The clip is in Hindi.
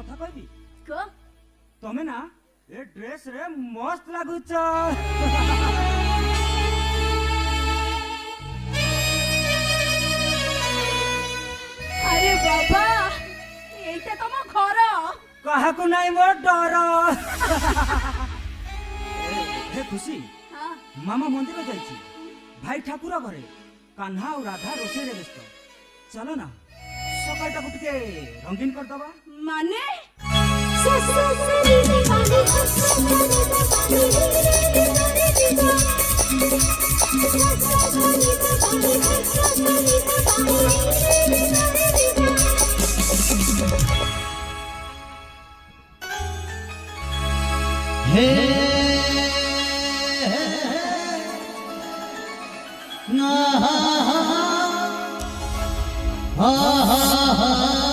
कथा कहबी को तमे ना ए ड्रेस रे मस्त लागुच अरे बाबा एटा तम घर कहा को नहीं मोर डर हे खुशी हां मामा मंदिर जाइछि भाई ठाकुर घरे कान्हा और राधा रोसे रे व्यस्त चलो ना सकाळटा को टिके रंगीन कर दबा माने हे ना हा हा हा